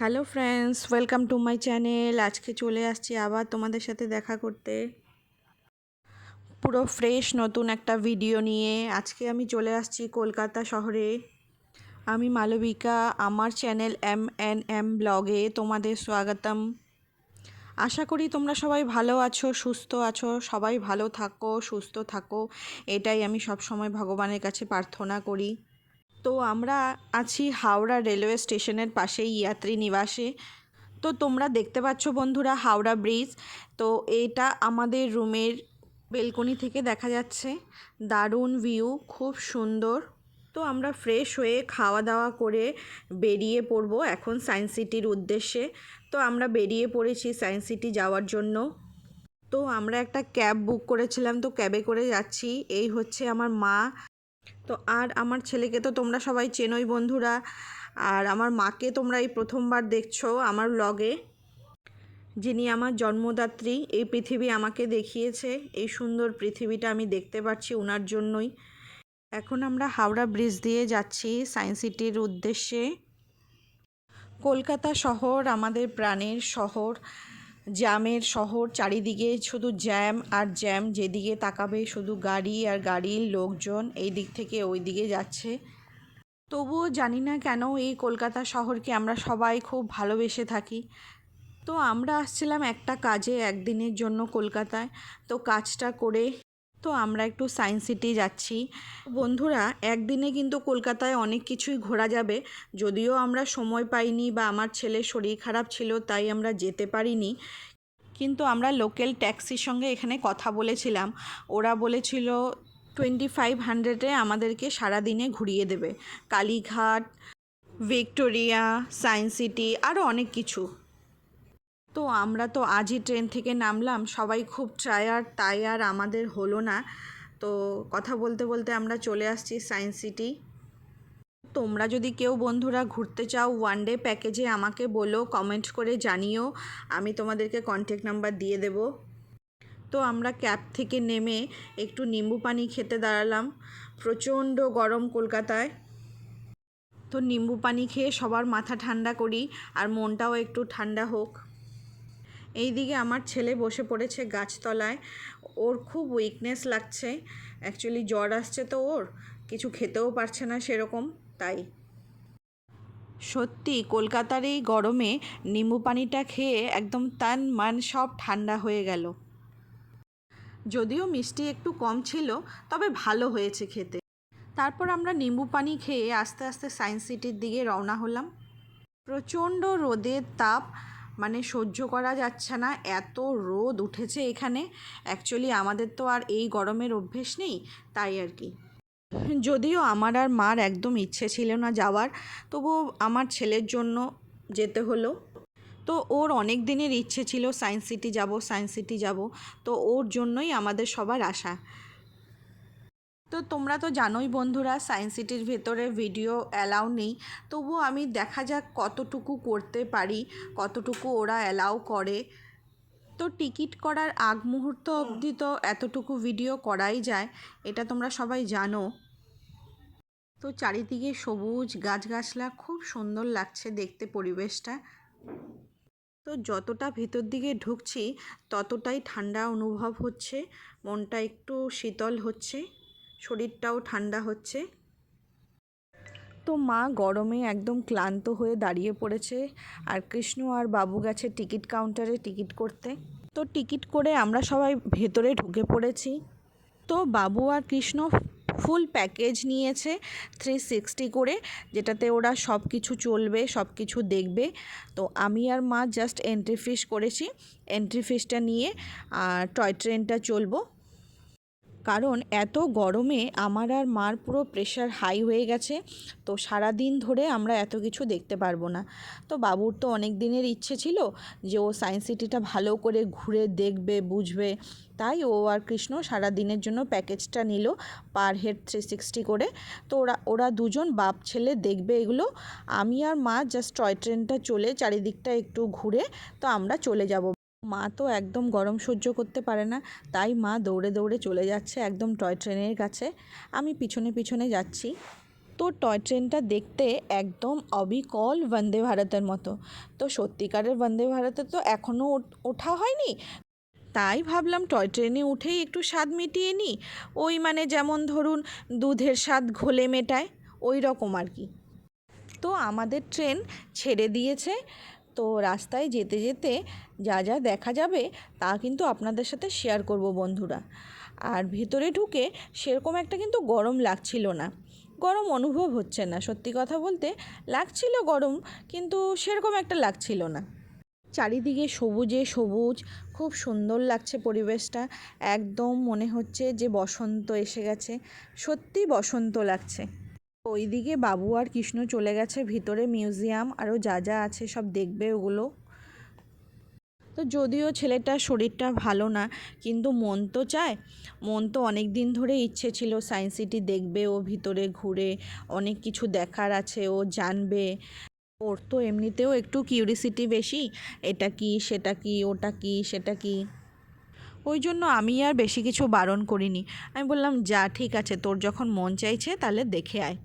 Hello friends, welcome to my channel. আজকে চলে আসছি আবার তোমাদের সাথে দেখা করতে পুরো ফ্রেশ নতুন একটা ভিডিও নিয়ে। আজকে আমি চলে আসছি কলকাতা শহরে। আমি মালবিকা, আমার চ্যানেল MNM ব্লগে তোমাদের স্বাগতম। আশা করি তোমরা সবাই ভালো আছো, সুস্থ আছো। সবাই ভালো থাকো, সুস্থ থাকো, এটাই আমি সবসময় ভগবানের কাছে প্রার্থনা করি। তো আমরা আছি হাওড়া রেলওয়ে স্টেশনের পাশেই ইয়াত্রী নিবাসে। তো তোমরা দেখতে পাচ্ছ বন্ধুরা হাওড়া ব্রিজ। তো এটা আমাদের রুমের বেলকনি থেকে দেখা যাচ্ছে, দারুণ ভিউ, খুব সুন্দর। তো আমরা ফ্রেশ হয়ে খাওয়া দাওয়া করে বেরিয়ে পড়বো এখন সায়েন্স সিটির উদ্দেশ্যে। তো আমরা বেরিয়ে পড়েছি সায়েন্স সিটি যাওয়ার জন্য। তো আমরা একটা ক্যাব বুক করেছিলাম, তো ক্যাবে করে যাচ্ছি। এই হচ্ছে আমার মা, তো আর আমার ছেলেকে তো তোমরা সবাই চেনোই বন্ধুরা। আর আমার মাকে তোমরা এই প্রথমবার দেখছো আমার ব্লগে, যিনি আমার জন্মদাত্রী। এই পৃথিবী আমাকে দেখিয়েছে, এই সুন্দর পৃথিবীটা আমি দেখতে পাচ্ছি ওনার জন্যই। এখন আমরা হাওড়া ব্রিজ দিয়ে যাচ্ছি সায়েন্স সিটির উদ্দেশ্যে। কলকাতা শহর আমাদের প্রাণের শহর, জ্যামের শহর। চারিদিকে শুধু জ্যাম আর জ্যাম, যেদিকে তাকাবে শুধু গাড়ি আর গাড়ির লোকজন এই দিক থেকে ওই দিকে যাচ্ছে। তবুও জানি না কেন এই কলকাতা শহরকে আমরা সবাই খুব ভালোবেসে থাকি। তো আমরা আসছিলাম একটা কাজে, একদিনের জন্য কলকাতায়। তো কাজটা করে তো আমরা একটু সায়েন্স সিটি যাচ্ছি বন্ধুরা। একদিনে কিন্তু কলকাতায় অনেক কিছুই ঘোরা যাবে, যদিও আমরা সময় পাইনি বা আমার ছেলের শরীর খারাপ ছিল তাই আমরা যেতে পারিনি। কিন্তু আমরা লোকাল ট্যাক্সির সঙ্গে এখানে কথা বলেছিলাম। ওরা বলেছিল 2500-এ আমাদেরকে সারাদিনে ঘুরিয়ে দেবে কালীঘাট, ভিক্টোরিয়া, সায়েন্স সিটি, আরও অনেক কিছু। তো আমরা তো আজই ট্রেন থেকে নামলাম, সবাই খুব টায়ার্ড, তাই আর আমাদের হলো না। তো কথা বলতে বলতে আমরা চলে আসছি সায়েন্স সিটি। তোমরা যদি কেউ বন্ধুরা ঘুরতে চাও ওয়ান ডে প্যাকেজে, আমাকে বলো, কমেন্ট করে জানিও, আমি তোমাদেরকে কন্ট্যাক্ট নাম্বার দিয়ে দেব। তো আমরা ক্যাব থেকে নেমে একটু নিম্বু পানি খেতে দাঁড়ালাম। প্রচণ্ড গরম কলকাতায়, তো নিম্বু পানি খেয়ে সবার মাথা ঠান্ডা করি আর মনটাও একটু ঠান্ডা হোক। এইদিকে আমার ছেলে বসে পড়েছে গাছতলায়। ওর খুব উইকনেস লাগছে, অ্যাকচুয়ালি জ্বর আসছে, তো ওর কিছু খেতেও পারছে না সেরকম। তাই সত্যি কলকাতার এই গরমে নিম্বু পানিটা খেয়ে একদম তান মান সব ঠান্ডা হয়ে গেল। যদিও মিষ্টি একটু কম ছিল, তবে ভালো হয়েছে খেতে। তারপর আমরা নিম্বু পানি খেয়ে আস্তে আস্তে সায়েন্স সিটির দিকে রওনা হলাম। প্রচণ্ড রোদের তাপ, মানে সহ্য করা যাচ্ছে না, এত রোদ উঠেছে এখানে। অ্যাকচুয়ালি আমাদের তো আর এই গরমের অভ্যেস নেই, তাই আর কি। যদিও আমার আর মার একদম ইচ্ছে ছিল না যাওয়ার, তবু আমার ছেলের জন্য যেতে হলো। তো ওর অনেক দিনের ইচ্ছে ছিল সায়েন্স সিটি যাব, সায়েন্স সিটি যাব, তো ওর জন্যই আমাদের সবার আশা। তো তোমরা তো জানোই বন্ধুরা সায়েন্স সিটির ভেতরে ভিডিও অ্যালাউ নেই, তবুও আমি দেখা যাক কতটুকু করতে পারি, কতটুকু ওরা অ্যালাউ করে। তো টিকিট করার আগ মুহূর্ত অবধি তো এতটুকু ভিডিও করাই যায়, এটা তোমরা সবাই জানো। তো চারিদিকে সবুজ গাছগাছলা, খুব সুন্দর লাগছে দেখতে পরিবেশটা। তো যতটা ভেতর দিকে ঢুকছি ততটাই ঠান্ডা অনুভব হচ্ছে, মনটা একটু শীতল হচ্ছে, শরীরটাও ঠান্ডা হচ্ছে। তো মা গরমে একদম ক্লান্ত হয়ে দাঁড়িয়ে পড়েছে, আর কৃষ্ণ আর বাবু গেছে টিকিট কাউন্টারে টিকিট করতে। তো টিকিট করে আমরা সবাই ভেতরে ঢুকে পড়েছি। তো বাবু আর কৃষ্ণ ফুল প্যাকেজ নিয়েছে 360 করে, যেটাতে ওরা সব কিছু চলবে, সব কিছু দেখবে। তো আমি আর মা জাস্ট এন্ট্রি ফিস করেছি, এন্ট্রি ফিসটা নিয়ে টয় ট্রেনটা চলবো। কারণ এত গরমে আমার আর মার পুরো প্রেশার হাই হয়ে গেছে, তো সারা দিন ধরে আমরা এত কিছু দেখতে পারবো না। তো বাবুর তো অনেক দিনের ইচ্ছে ছিল যে ও সায়েন্স সিটিটা ভালো করে ঘুরে দেখবে, বুঝবে, তাই ও আর কৃষ্ণ সারা দিনের জন্য প্যাকেজটা নিল, পার হেড 360 করে। তো ওরা দুজন বাপ ছেলে দেখবে এগুলো। আমি আর মা জাস্ট টয় ট্রেনটা চলে চারিদিকটা একটু ঘুরে তো আমরা চলে যাব। মা তো একদম গরম সহ্য করতে পারে না, তাই মা দৌড়ে দৌড়ে চলে যাচ্ছে একদম টয় ট্রেনের কাছে, আমি পিছনে পিছনে যাচ্ছি। তো টয় ট্রেনটা দেখতে একদম অবিকল বন্দে ভারতের মতো। তো সত্যিকারের বন্দে ভারতে তো এখনও ওঠা হয়নি, তাই ভাবলাম টয় ট্রেনে উঠেই একটু স্বাদ মিটিয়ে নিই। ওই মানে যেমন ধরুন দুধের স্বাদ ঘোলে মেটায়, ওই রকম আর কি। তো আমাদের ট্রেন ছেড়ে দিয়েছে। তো রাস্তায় যেতে যেতে যা যা দেখা যাবে তা কিন্তু আপনাদের সাথে শেয়ার করব বন্ধুরা। আর ভেতরে ঢুকে সেরকম একটা কিন্তু গরম লাগছিল না, গরম অনুভব হচ্ছে না। সত্যি কথা বলতে লাগছিল গরম, কিন্তু সেরকম একটা লাগছিল না। চারিদিকে সবুজে সবুজ, খুব সুন্দর লাগছে পরিবেশটা। একদম মনে হচ্ছে যে বসন্ত এসে গেছে, সত্যি বসন্ত লাগছে। ওইদিকে বাবু আর কৃষ্ণ চলে গেছে ভিতরে, মিউজিয়াম আরও যা যা আছে সব দেখবে ওগুলো। তো যদিও ছেলেটার শরীরটা ভালো না, কিন্তু মন তো চায়। মন তো অনেক দিন ধরে ইচ্ছে ছিল সায়েন্স সিটি দেখবে, ও ভিতরে ঘুরে অনেক কিছু দেখার আছে, ও জানবে। ওর তো এমনিতেও একটু কিউরিসিটি বেশি, এটা কি সেটা কি, ওটা কি সেটা কি। ওই জন্য আমি আর বেশি কিছু বারণ করিনি। আমি বললাম যা, ঠিক আছে, তোর যখন মন চাইছে তাহলে দেখে আয়।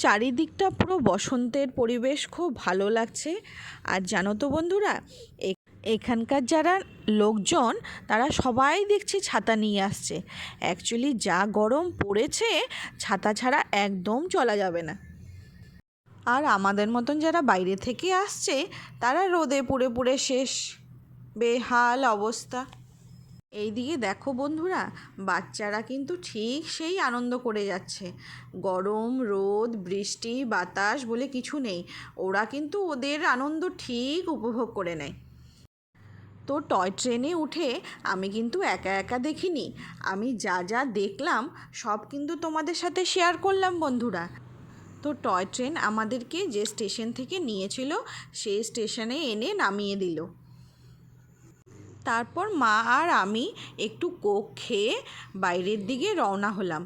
চারিদিকটা পুরো বসন্তের পরিবেশ, খুব ভালো লাগছে। আর জানো তো বন্ধুরা, এখানকার যারা লোকজন তারা সবাই দেখছি ছাতা নিয়ে আসছে। অ্যাকচুয়ালি যা গরম পড়েছে, ছাতা ছাড়া একদম চলা যাবে না। আর আমাদের মতন যারা বাইরে থেকে আসছে তারা রোদে পুড়ে পুড়ে শেষ, বেহাল অবস্থা। এইদিকে দেখো বন্ধুরা, বাচ্চারা কিন্তু ঠিক সেই আনন্দ করে যাচ্ছে। গরম, রোদ, বৃষ্টি, বাতাস বলে কিছু নেই, ওরা কিন্তু ওদের আনন্দ ঠিক উপভোগ করে নেয়। তো টয় ট্রেনে উঠে আমি কিন্তু একা একা দেখিনি, আমি যা যা দেখলাম সব কিন্তু তোমাদের সাথে শেয়ার করলাম বন্ধুরা। তো টয় ট্রেন আমাদেরকে যে স্টেশন থেকে নিয়েছিল সেই স্টেশনে এনে নামিয়ে দিল। তারপর মা আর আমি একটু কোক খেয়ে বাইরের দিকে রওনা হলাম।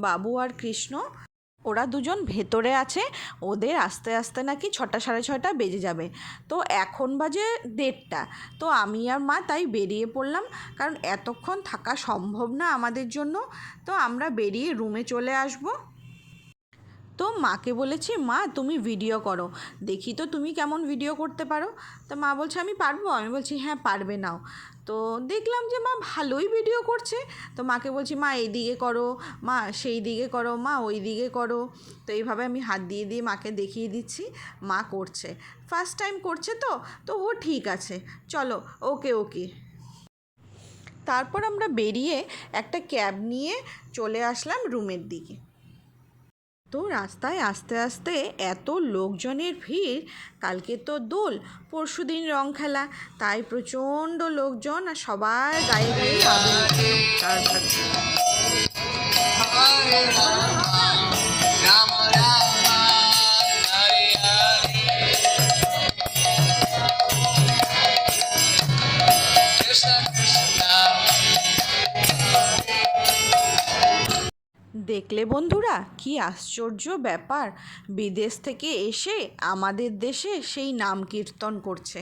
বাবু আর কৃষ্ণ ওরা দুজন ভেতরে আছে, ওদের আস্তে আস্তে নাকি 6টা সাড়ে 6টা বেজে যাবে। তো এখন বাজে 1:30। তো আমি আর মা তাই বেরিয়ে পড়লাম, কারণ এতক্ষণ থাকা সম্ভব না আমাদের জন্য। তো আমরা বেরিয়ে রুমে চলে আসবো। তো মাকে বলেছি, মা তুমি ভিডিও করো, দেখি তো তুমি কেমন ভিডিও করতে পারো। তো মা বলছে আমি পারবো। আমি বলছি হ্যাঁ পারবে, নাও। তো দেখলাম যে মা ভালোই ভিডিও করছে। তো মাকে বলছি মা এই দিকে করো, মা সেই দিকে করো, মা ওই দিকে করো। তো এইভাবে আমি হাত দিয়ে দিয়ে মাকে দেখিয়ে দিচ্ছি, মা করছে। ফার্স্ট টাইম করছে তো তো ও ঠিক আছে, চলো ওকে ওকে। তারপর আমরা বেরিয়ে একটা ক্যাব নিয়ে চলে আসলাম রুমের দিকে। তো রাস্তায় আস্তে আস্তে এত লোকজনের ভিড়, কালকে তো দোল, পরশুদিন রং খেলা, তাই প্রচণ্ড লোকজন, আর সবার গায়ে গায়ে আবির তার থাকছে। দেখলে বন্ধুরা কি আশ্চর্য ব্যাপার, বিদেশ থেকে এসে আমাদের দেশে সেই নাম কীর্তন করছে।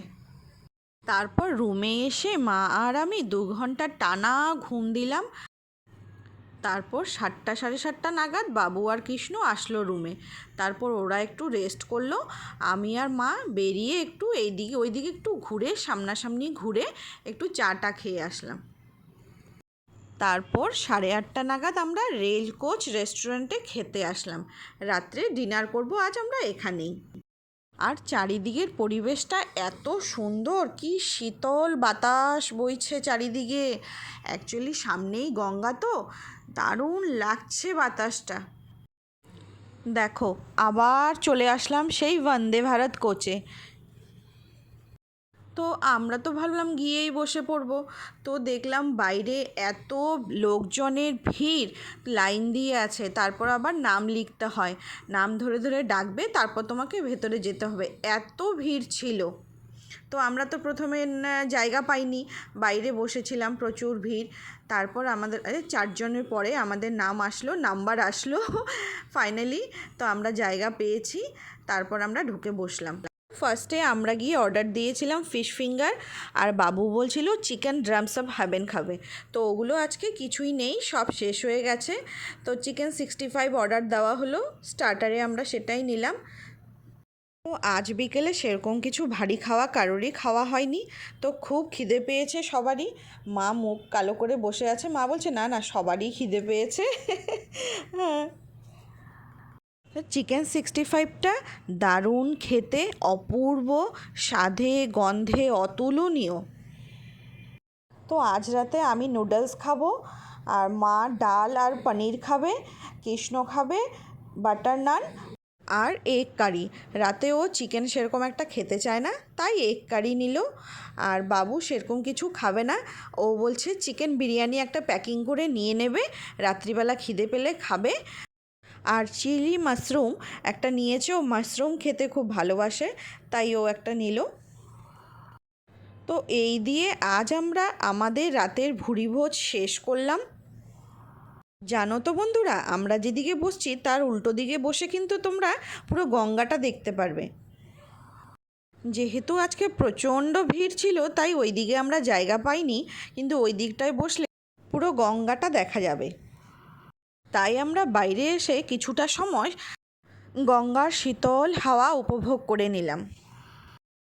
তারপর রুমে এসে মা আর আমি 2 ঘন্টা টানা ঘুম দিলাম। তারপর 7টা সাড়ে 7টা নাগাদ বাবু আর কৃষ্ণ আসলো রুমে। তারপর ওরা একটু রেস্ট করলো, আমি আর মা বেরিয়ে একটু এইদিকে ওইদিকে একটু ঘুরে, সামনাসামনি ঘুরে একটু চাটা খেয়ে আসলাম। তারপর 8:30 নাগাদ আমরা রেল কোচ রেস্টুরেন্টে খেতে আসলাম। রাত্রে ডিনার করব আজ আমরা এখানেই। আর চারিদিকের পরিবেশটা এত সুন্দর, কি শীতল বাতাস বইছে চারিদিকে। অ্যাকচুয়ালি সামনেই গঙ্গা, তো দারুণ লাগছে বাতাসটা। দেখো আবার চলে আসলাম সেই বন্দে ভারত কোচে। তো আমরা তো ভাবলাম গিয়েই বসে পড়বো। তো দেখলাম বাইরে এত লোকজনের ভিড়, লাইন দিয়ে আছে। তারপর আবার নাম লিখতে হয়, নাম ধরে ধরে ডাকবে, তারপর তোমাকে ভেতরে যেতে হবে, এত ভিড় ছিল। তো আমরা তো প্রথমে জায়গা পাইনি, বাইরে বসেছিলাম, প্রচুর ভিড়। তারপর আমাদের 4 জনের পরে আমাদের নাম আসলো, নাম্বার আসলো ফাইনালি। তো আমরা জায়গা পেয়েছি, তারপর আমরা ঢুকে বসলাম। ফার্স্টে আমরা গিয়ে অর্ডার দিয়েছিলাম ফিশ ফিঙ্গার, আর বাবু বলছিল চিকেন ড্রামস আপ খাবে। তো ওগুলো আজকে কিছুই নেই, সব শেষ হয়ে গেছে। তো চিকেন 65 অর্ডার দেওয়া হলো, স্টার্টারে আমরা সেটাই নিলাম। তো আজ বিকেলে সেরকম কিছু ভারী খাওয়া কারোরই খাওয়া হয়নি, তো খুব খিদে পেয়েছে সবারই। মা মুখ কালো করে বসে আছে, মা বলছে না না সবারই খিদে পেয়েছে। হ্যাঁ, চিকেন 65টা দারুণ খেতে, অপূর্ব স্বাদে গন্ধে অতুলনীয়। তো আজ রাতে আমি নুডলস খাবো, আর মা ডাল আর পনির খাবে, কৃষ্ণ খাবে বাটার নান আর এগ কারি। রাতে ও চিকেন সেরকম একটা খেতে চায় না, তাই এগ কারি নিল। আর বাবু সেরকম কিছু খাবে না, ও বলছে চিকেন বিরিয়ানি একটা প্যাকিং করে নিয়ে নেবে, রাত্রিবেলা খিদে পেলে খাবে। আর চিলি মাশরুম একটা নিয়েছে, ও মাশরুম খেতে খুব ভালোবাসে, তাই ও একটা নিল। তো এই দিয়ে আজ আমরা আমাদের রাতের ভুরিভোজ শেষ করলাম। জানো তো বন্ধুরা, আমরা যেদিকে বসছি তার উল্টো দিকে বসে কিন্তু তোমরা পুরো গঙ্গাটা দেখতে পারবে। যেহেতু আজকে প্রচণ্ড ভিড় ছিল, তাই ওই দিকে আমরা জায়গা পাইনি, কিন্তু ওই দিকটায় বসলে পুরো গঙ্গাটা দেখা যাবে। তাই আমরা বাইরে এসে কিছুটা সময় গঙ্গার শীতল হাওয়া উপভোগ করে নিলাম।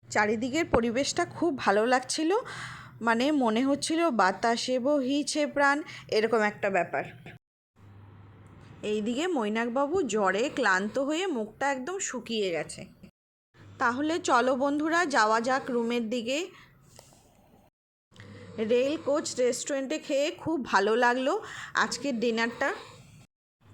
চারিদিকের পরিবেশটা খুব ভালো লাগছিল, মানে মনে হচ্ছিল বাতাসে বহিছে প্রাণ, এরকম একটা ব্যাপার। এইদিকে মৈনাকবাবু জ্বরে ক্লান্ত হয়ে মুখটা একদম শুকিয়ে গেছে। তাহলে চলো বন্ধুরা যাওয়া যাক রুমের দিকে। রেল কোচ রেস্টুরেন্টে খেয়ে খুব ভালো লাগলো আজকের ডিনারটা।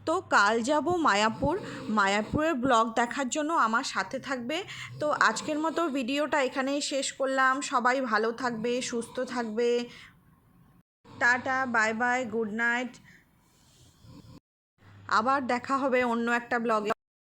তো কাল যাব মায়াপুর, মায়াপুরের ব্লগ দেখার জন্য আমার সাথে থাকবে। তো আজকের মতো ভিডিওটা এখানেই শেষ করলাম। সবাই ভালো থাকবে, সুস্থ থাকবে। Tata, bye bye, good night. আবার দেখা হবে অন্য একটা ব্লগে।